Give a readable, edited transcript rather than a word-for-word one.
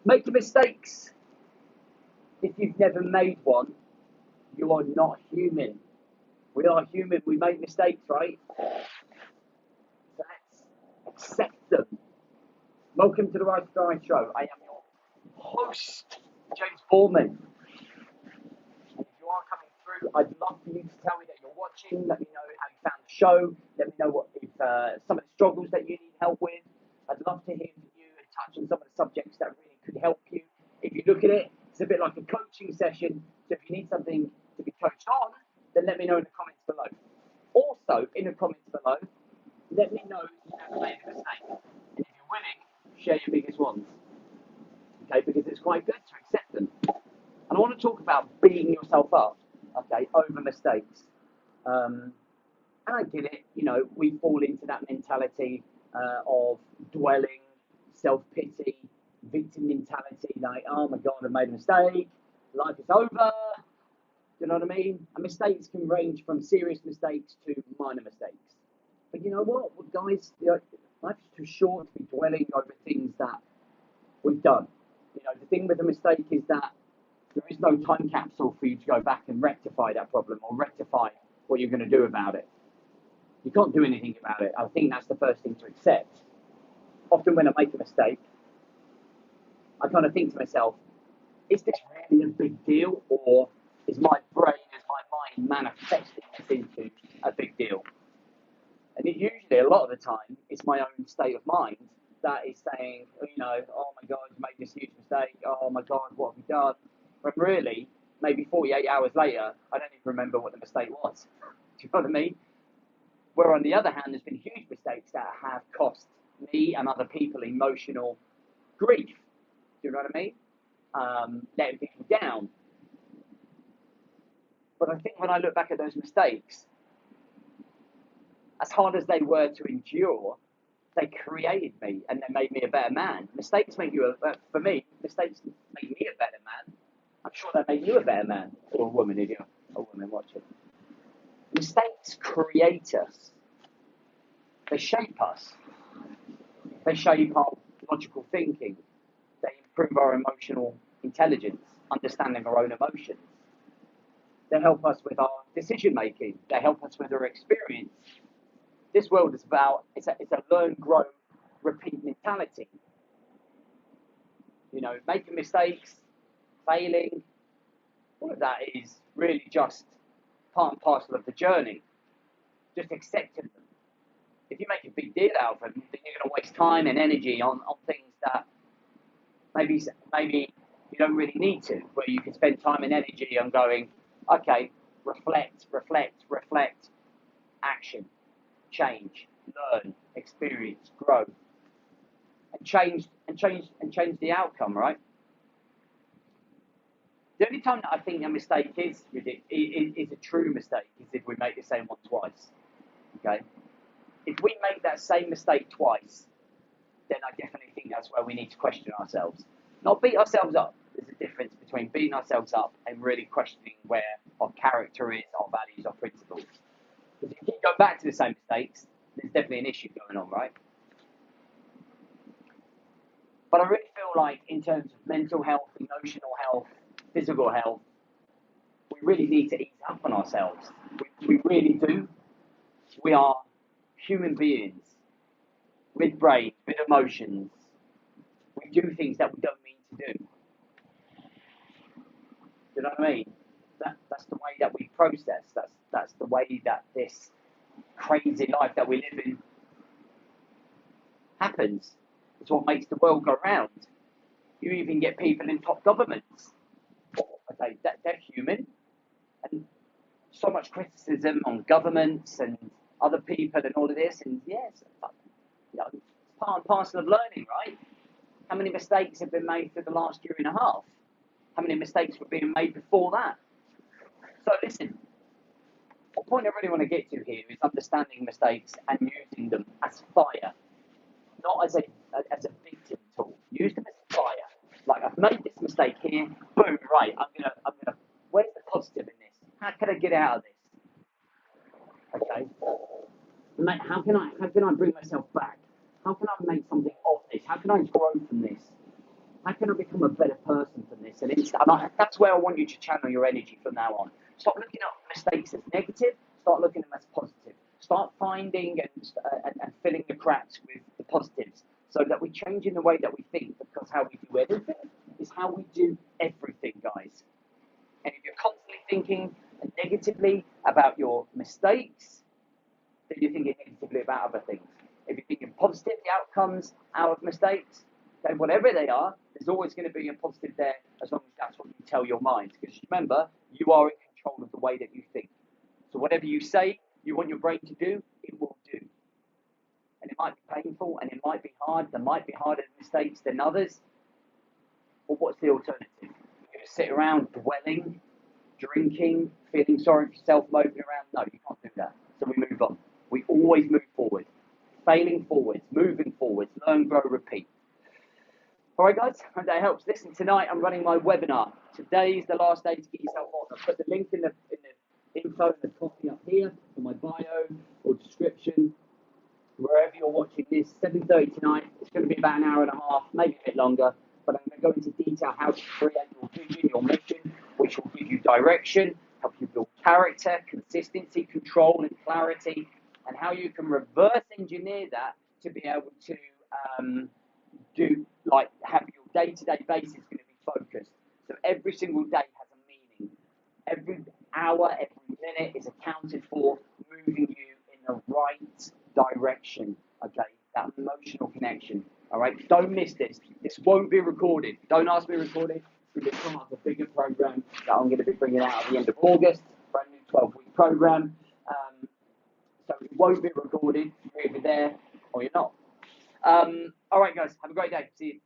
Make mistakes. If you've never made one, you are not human. We are human. We make mistakes, right? So let's accept them. Welcome to the Rise Guy Show. I am your host, James Foreman. And if you are coming through, I'd love for you to tell me that you're watching. Let me know how you found the show. Let me know what if some of the struggles that you need help with. I'd love to hear from you and touch on some of the subjects that really could help you. If you look at it, it's a bit like a coaching session. So if you need something to be coached on, then let me know in the comments below. Also, in the comments below, let me know if you ever made a mistake. And if you're willing, share your biggest ones. Okay, because it's quite good to accept them. And I want to talk about beating yourself up, okay, over mistakes. And I get it, you know, we fall into that mentality of dwelling, self-pity, victim mentality, like, oh my God, I made a mistake, life is over. You know what I mean? And mistakes can range from serious mistakes to minor mistakes. But you know what, well, guys, life is too short to be dwelling over things that we've done. You know, the thing with a mistake is that there is no time capsule for you to go back and rectify that problem or rectify what you're going to do about it. You can't do anything about it. I think that's the first thing to accept. Often when I make a mistake, I kind of think to myself, is this really a big deal, or is my brain, is my mind manifesting this into a big deal? And it usually, a lot of the time, it's my own state of mind that is saying, you know, oh my God, you made this huge mistake. Oh my God, what have you done? When really, maybe 48 hours later, I don't even remember what the mistake was. Do you know what I mean? Where on the other hand, there's been huge mistakes that have cost me and other people emotional grief. Do you know what I mean? Letting people down. But I think when I look back at those mistakes, as hard as they were to endure, they created me and they made me a better man. Mistakes make you for me, mistakes make me a better man. I'm sure they make you a better man or a woman if you're a woman watching. Mistakes create us. They shape us. They shape our logical thinking. They improve our emotional intelligence, understanding our own emotions. They help us with our decision making. They help us with our experience. This world is about, it's a learn, grow, repeat mentality. You know, making mistakes, failing, all of that is really just part and parcel of the journey. Just accepting them. If you make a big deal out of them, then you're going to waste time and energy on things that maybe you don't really need to, where you can spend time and energy on going, okay, reflect, action, change, learn, experience, grow, and change the outcome, right? The only time that I think a mistake is a true mistake is if we make the same one twice. Okay? If we make that same mistake twice, then I definitely think that's where we need to question ourselves. Not beat ourselves up. There's a difference between beating ourselves up and really questioning where our character is, our values, our principles. Because if you keep going back to the same mistakes, there's definitely an issue going on, right? But I really feel like in terms of mental health, emotional health, physical health, we really need to ease up on ourselves. We really do. We are human beings with brains, with emotions. We do things that we don't mean to do. You know what I mean? That's the way that we process. That's the way that this crazy life that we live in happens. It's what makes the world go round. You even get people in top governments. Okay, they're human, and so much criticism on governments and other people and all of this. And yes, you know, it's part and parcel of learning, right? How many mistakes have been made through the last year and a half? How many mistakes were being made before that? So listen, the point I really want to get to here is understanding mistakes and using them as fire, not as a victim tool. Use them as fire. Like, I've made this mistake here, boom, right, I'm gonna where's the positive in this? How can I get out of this? Okay? How can I bring myself back? How can I make something of this? How can I grow from this? How can I become a better person from this? That's where I want you to channel your energy from now on. Stop looking at mistakes as negative. Start looking at them as positive. Start finding and filling the cracks with the positives, so that we change in the way that we think, because how we do everything is how we do everything, guys. And if you're constantly thinking negatively about your mistakes, then you're thinking negatively about other things. If you're thinking positive, the outcomes out of mistakes, then whatever they are, there's always going to be a positive there, as long as that's what you tell your mind. Because remember, you are in control of the way that you think. So whatever you say you want your brain to do, it will do. And it might be painful, and it might be hard. There might be harder mistakes than others. But what's the alternative? You're going to sit around dwelling, drinking, feeling sorry for yourself, moping around? No, you can't do that. So we move on. We always move forward. Failing forwards, moving forwards, learn, grow, repeat. All right, guys, hope that helps. Listen, tonight I'm running my webinar. Today's the last day to get yourself on. I've put the link in the info and the copy up here in my bio or description. Wherever you're watching this, 7:30 tonight. It's going to be about an hour and a half, maybe a bit longer. But I'm going to go into detail how to create your vision, your mission, which will give you direction, help you build character, consistency, control, and clarity, and how you can reverse engineer that to be able to have your day-to-day basis going to be focused. So every single day has a meaning. Every hour, every minute is accounted for, moving you in the right direction. Okay, that emotional connection. All right, don't miss this. This won't be recorded. Don't ask me to record it. It's going to be part of a bigger program that I'm going to be bringing out at the end of August. Brand new 12-week program. So it won't be recorded. You're either there or you're not. All right, guys. Have a great day. See you.